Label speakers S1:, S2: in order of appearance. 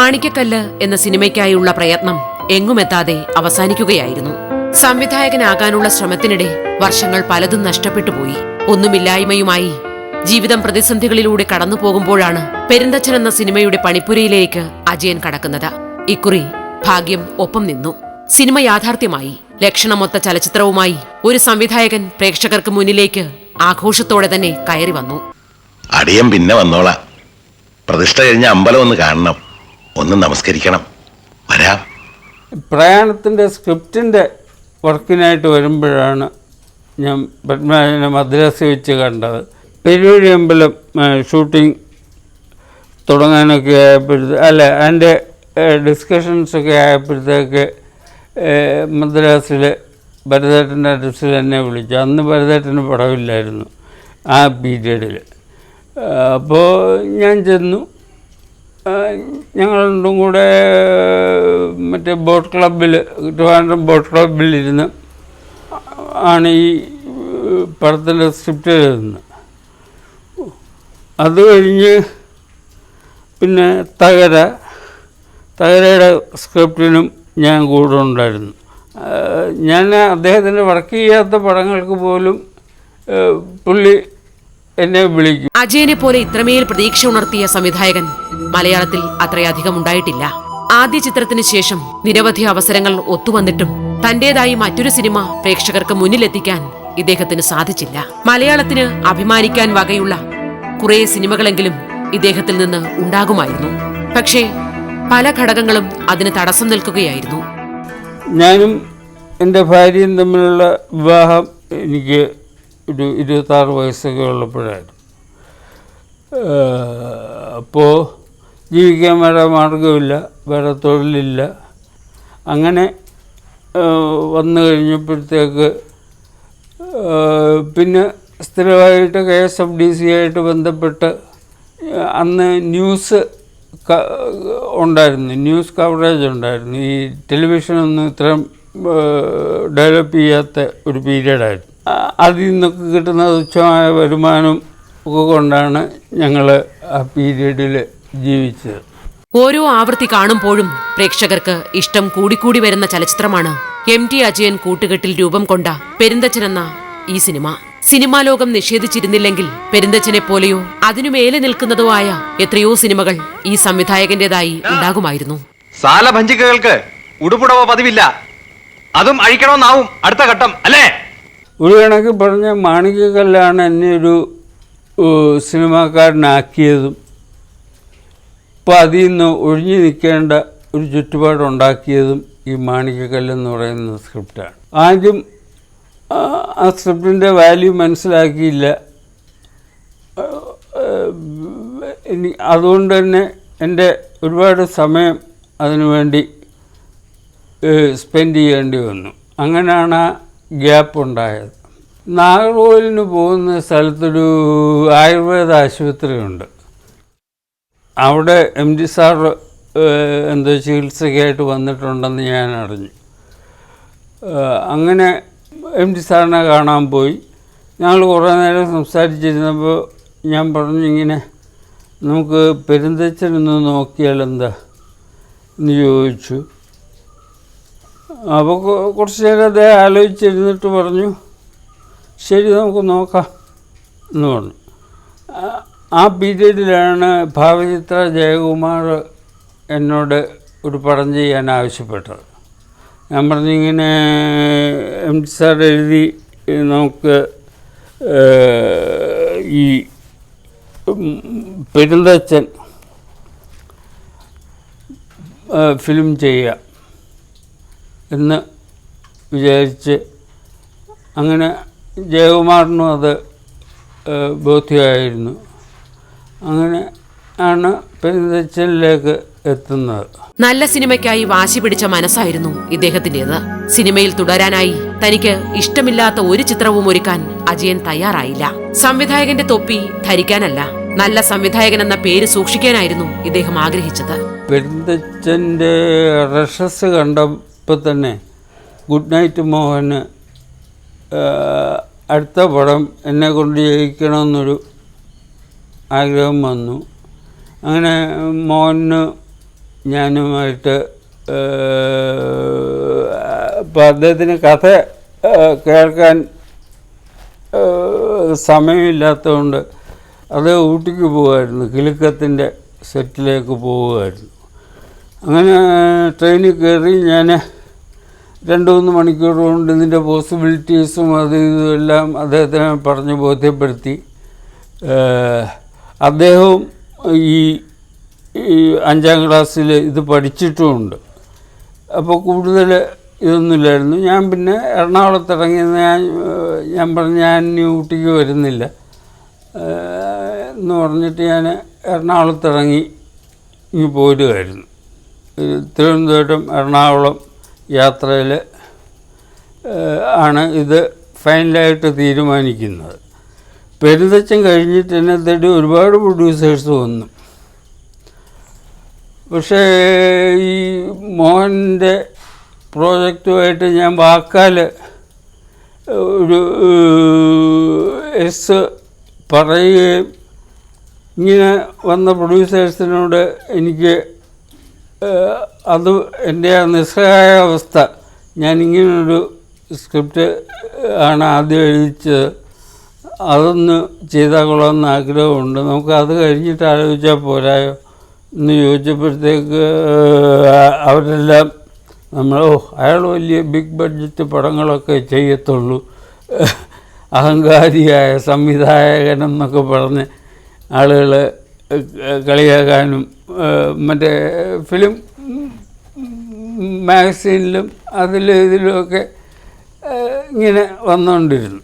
S1: മാണിക്കക്കല്ല് എന്ന സിനിമയ്ക്കായുള്ള പ്രയത്നം എങ്ങുമെത്താതെ അവസാനിക്കുകയായിരുന്നു. സംവിധായകനാകാനുള്ള ശ്രമത്തിനിടെ വർഷങ്ങൾ പലതും നഷ്ടപ്പെട്ടുപോയി. ഒന്നുമില്ലായ്മയുമായി ജീവിതം പ്രതിസന്ധികളിലൂടെ കടന്നുപോകുമ്പോഴാണ് പെരുന്തച്ഛൻ എന്ന സിനിമയുടെ പണിപ്പുരയിലേക്ക് അജയൻ കടക്കുന്നത്. ഇക്കുറി ഭാഗ്യം ഒപ്പം നിന്നു. സിനിമ യാഥാർത്ഥ്യമായി. ലക്ഷണമൊത്ത ചലച്ചിത്രവുമായി ഒരു സംവിധായകൻ പ്രേക്ഷകർക്ക് മുന്നിലേക്ക് ആഘോഷത്തോടെ തന്നെ കയറി വന്നു.
S2: അടിയം പിന്നെ വന്നോളാം. പ്രതിഷ്ഠ കഴിഞ്ഞ അമ്പലം ഒന്ന് കാണണം, ഒന്ന് നമസ്കരിക്കണം, വരാം.
S3: പ്രയാണത്തിൻ്റെ സ്ക്രിപ്റ്റിൻ്റെ വർക്കിനായിട്ട് വരുമ്പോഴാണ് ഞാൻ പത്മനാഭനെ മദ്രാസിൽ വെച്ച് കണ്ടത്. പെരുവഴി അമ്പലം ഷൂട്ടിംഗ് തുടങ്ങാനൊക്കെ അതിൻ്റെ ഡിസ്കഷൻസൊക്കെ ആയപ്പോഴത്തേക്ക് മദ്രാസിൽ ഭരതേട്ടൻ്റെ അഡ്രസ്സിൽ എന്നെ വിളിച്ചു. അന്ന് ഭരതേട്ടന് പടമില്ലായിരുന്നു ആ പീരീഡിൽ. അപ്പോൾ ഞാൻ ചെന്നു. ഞങ്ങൾ രണ്ടും കൂടെ മറ്റേ ബോട്ട് ക്ലബ്ബിൽ, ട്രിവാൻഡ്രം ബോട്ട് ക്ലബ്ബിലിരുന്ന് ആണ് ഈ പടത്തിൻ്റെ സ്ക്രിപ്റ്റ് എഴുതുന്നത്. അത് കഴിഞ്ഞ് പിന്നെ തകരയുടെ സ്ക്രിപ്റ്റിനും ഞാൻ കൂടെ ഉണ്ടായിരുന്നു. ഞാൻ അദ്ദേഹത്തിൻ്റെ വർക്ക് ചെയ്യാത്ത പടങ്ങൾക്ക് പോലും പുള്ളി എന്നെ വിളിക്കും.
S1: അജയനെ പോലെ ഇത്രമേൽ പ്രതീക്ഷ ഉണർത്തിയ സംവിധായകൻ മലയാളത്തിൽ അത്രയധികം ഉണ്ടായിട്ടില്ല. ആദ്യ ചിത്രത്തിന് ശേഷം നിരവധി അവസരങ്ങൾ ഒത്തുവന്നിട്ടും തന്റേതായി മറ്റൊരു സിനിമ പ്രേക്ഷകർക്ക് മുന്നിലെത്തിക്കാൻ ഇദ്ദേഹത്തിന് സാധിച്ചില്ല. മലയാളത്തിന് അഭിമാനിക്കാൻ വകയുള്ള കുറെ സിനിമകളെങ്കിലും ഇദ്ദേഹത്തിൽ നിന്ന് ഉണ്ടാകുമായിരുന്നു. പക്ഷേ പല ഘടകങ്ങളും അതിന് തടസ്സം നിൽക്കുകയായിരുന്നു.
S3: ഞാനും എൻ്റെ ഭാര്യയും തമ്മിലുള്ള വിവാഹം എനിക്ക് ഒരു 26 വയസ്സൊക്കെ ഉള്ളപ്പോഴായിരുന്നു. അപ്പോൾ ജീവിക്കാൻ വേറെ മാർഗമില്ല, വേറെ തൊഴിലില്ല. അങ്ങനെ വന്നു കഴിഞ്ഞപ്പോഴത്തേക്ക് പിന്നെ സ്ഥിരമായിട്ട് KSFDC ആയിട്ട് ബന്ധപ്പെട്ട് അന്ന് ന്യൂസ് ഉണ്ടായിരുന്നു, ന്യൂസ് കവറേജ് ഉണ്ടായിരുന്നു. ഈ ടെലിവിഷനൊന്നും ഇത്രയും ഡെവലപ്പ് ചെയ്യാത്ത ഒരു പീരീഡായിരുന്നു. അതിൽ നിന്നൊക്കെ കിട്ടുന്ന തുച്ഛമായ വരുമാനം ഒക്കെ കൊണ്ടാണ് ഞങ്ങൾ ആ പീരീഡിൽ ജീവിച്ചത്.
S1: ഓരോ ആവൃത്തി കാണുമ്പോഴും പ്രേക്ഷകർക്ക് ഇഷ്ടം കൂടിക്കൂടി വരുന്ന ചലച്ചിത്രമാണ് MT അജയൻ കൂട്ടുകെട്ടിൽ രൂപം കൊണ്ട പെരുന്തച്ഛൻ എന്ന ഈ സിനിമ. സിനിമാ ലോകം നിഷേധിച്ചിരുന്നില്ലെങ്കിൽ പെരുന്തച്ഛനെ പോലെയോ അതിനുമേലെ നിൽക്കുന്നതോ ആയ എത്രയോ സിനിമകൾ ഈ സംവിധായകന്റേതായി ഉണ്ടാകുമായിരുന്നു.
S4: സാലഭഞ്ചികൾക്ക് ഉടുപ്പുടവ പതിവില്ല, അതും അഴിക്കണമെന്നാവും അടുത്ത ഘട്ടം, അല്ലേ?
S3: ഒരു കണക്ക് പറഞ്ഞ മാണിക്കക്കല്ലാണ് എന്നെ ഒരു സിനിമാക്കാരനാക്കിയതും ഇപ്പോൾ അതിൽ നിന്ന് ഒഴിഞ്ഞു നിൽക്കേണ്ട ഒരു ചുറ്റുപാടുണ്ടാക്കിയതും ഈ മാണിക്കക്കല്ലെന്ന് പറയുന്ന സ്ക്രിപ്റ്റാണ്. ആദ്യം ആ സ്ക്രിപ്റ്റിൻ്റെ വാല്യൂ മനസ്സിലാക്കിയില്ല. അതുകൊണ്ട് തന്നെ എൻ്റെ ഒരുപാട് സമയം അതിനുവേണ്ടി സ്പെൻഡ് ചെയ്യേണ്ടി വന്നു. അങ്ങനെയാണ് ആ ഗ്യാപ്പ് ഉണ്ടായത്. നാഗർകോവിലിന് പോകുന്ന സ്ഥലത്തൊരു ആയുർവേദ ആശുപത്രിയുണ്ട്. അവിടെ MT സാർ എന്തോ ചികിത്സയ്ക്കായിട്ട് വന്നിട്ടുണ്ടെന്ന് ഞാൻ അറിഞ്ഞു. അങ്ങനെ MT സാറിനെ കാണാൻ പോയി. ഞങ്ങൾ കുറേ നേരം സംസാരിച്ചിരുന്നപ്പോൾ ഞാൻ പറഞ്ഞു, ഇങ്ങനെ നമുക്ക് പെരുന്തച്ഛനൊന്ന് നോക്കിയാൽ എന്താ എന്ന് ചോദിച്ചു. അപ്പോൾ കുറച്ച് നേരം അദ്ദേഹം ആലോചിച്ചിരുന്നിട്ട് പറഞ്ഞു, ശരി നമുക്ക് നോക്കാം എന്ന് പറഞ്ഞു. ആ പീരീഡിലാണ് ഭാവചിത്ര ജയകുമാർ എന്നോട് ഒരു പടം ചെയ്യാൻ ആവശ്യപ്പെട്ടത്. ഞാൻ പറഞ്ഞു, ഇങ്ങനെ MT സാർ എഴുതി നമുക്ക് ഈ പെരുന്തച്ഛൻ ഫിലിം ചെയ്യാം എന്ന് വിചാരിച്ച്, അങ്ങനെ ജയകുമാറിനും അത് ബോധ്യമായിരുന്നു. അങ്ങനെ ആണ് പെരുന്തച്ഛനിലേക്ക് എത്തുന്നത്.
S1: നല്ല സിനിമയ്ക്കായി വാശി പിടിച്ച മനസ്സായിരുന്നു ഇദ്ദേഹത്തിന്റേത്. സിനിമയിൽ തുടരാനായി തനിക്ക് ഇഷ്ടമില്ലാത്ത ഒരു ചിത്രവും ഒരുക്കാൻ അജയൻ തയ്യാറായില്ല. സംവിധായകന്റെ തൊപ്പി ധരിക്കാനല്ല, നല്ല സംവിധായകൻ എന്ന പേര് സൂക്ഷിക്കാനായിരുന്നു ഇദ്ദേഹം ആഗ്രഹിച്ചത്.
S3: പെരുന്തച്ഛൻ്റെ റഷസ് കണ്ടപ്പോൾ തന്നെ ഗുഡ് നൈറ്റ് മോഹന് അടുത്ത പടം എന്നെ കൊണ്ട് ചെയ്യിക്കണമെന്നൊരു ആഗ്രഹം വന്നു. അങ്ങനെ മോഹന് ഞാനുമായിട്ട് ഇപ്പം അദ്ദേഹത്തിന് കഥ കേൾക്കാൻ സമയമില്ലാത്തതുകൊണ്ട് അത് ഊട്ടിക്ക് പോകുമായിരുന്നു, കിലുക്കത്തിൻ്റെ സെറ്റിലേക്ക് പോവുമായിരുന്നു. അങ്ങനെ ട്രെയിനിൽ കയറി ഞാൻ 2-3 മണിക്കൂർ കൊണ്ട് ഇതിൻ്റെ പോസിബിലിറ്റീസും അത് ഇതും എല്ലാം അദ്ദേഹത്തിനെ പറഞ്ഞ് ബോധ്യപ്പെടുത്തി. അദ്ദേഹവും ഈ 5ാം ക്ലാസ്സിൽ ഇത് പഠിച്ചിട്ടുമുണ്ട്. അപ്പോൾ കൂടുതൽ ഇതൊന്നുമില്ലായിരുന്നു. ഞാൻ പിന്നെ എറണാകുളത്തിറങ്ങിയെന്ന് ഞാൻ പറഞ്ഞു ഞാൻ ഇനി ഊട്ടിക്ക് വരുന്നില്ല എന്ന് പറഞ്ഞിട്ട് ഞാൻ എറണാകുളത്തിറങ്ങി ഇങ്ങ് പോരുമായിരുന്നു. തിരുവനന്തപുരം എറണാകുളം യാത്രയിൽ ആണ് ഇത് ഫൈനലായിട്ട് തീരുമാനിക്കുന്നത്. പെരുന്തച്ചൻ കഴിഞ്ഞിട്ട് എന്നെ തേടി ഒരുപാട് പ്രൊഡ്യൂസേഴ്സ് വന്നു. പക്ഷേ ഈ മോഹൻ്റെ പ്രോജക്റ്റുമായിട്ട് ഞാൻ വാക്കാൽ ഒരു എസ് പറയുകയും ഇങ്ങനെ വന്ന പ്രൊഡ്യൂസേഴ്സിനോട് എനിക്ക് അത് എൻ്റെ ആ നിസ്സഹായ അവസ്ഥ, ഞാനിങ്ങനൊരു സ്ക്രിപ്റ്റ് ആണ് ആദ്യം എഴുതിച്ചത്, അതൊന്ന് ചെയ്താൽ കൊള്ളാമെന്ന് ആഗ്രഹമുണ്ട്, നമുക്ക് അത് കഴിഞ്ഞിട്ട് ആലോചിച്ചാൽ പോരായോ എന്ന് ചോദിച്ചപ്പോഴത്തേക്ക് അവരെല്ലാം അയാൾ വലിയ ബിഗ് ബഡ്ജറ്റ് പടങ്ങളൊക്കെ ചെയ്യത്തുള്ളൂ, അഹങ്കാരിയായ സംവിധായകനെന്നൊക്കെ പറഞ്ഞ് ആളുകൾ കളിയാക്കാനും മറ്റേ ഫിലിം മാഗസീനിലും ഇതിലുമൊക്കെ ഇങ്ങനെ വന്നുകൊണ്ടിരുന്നു.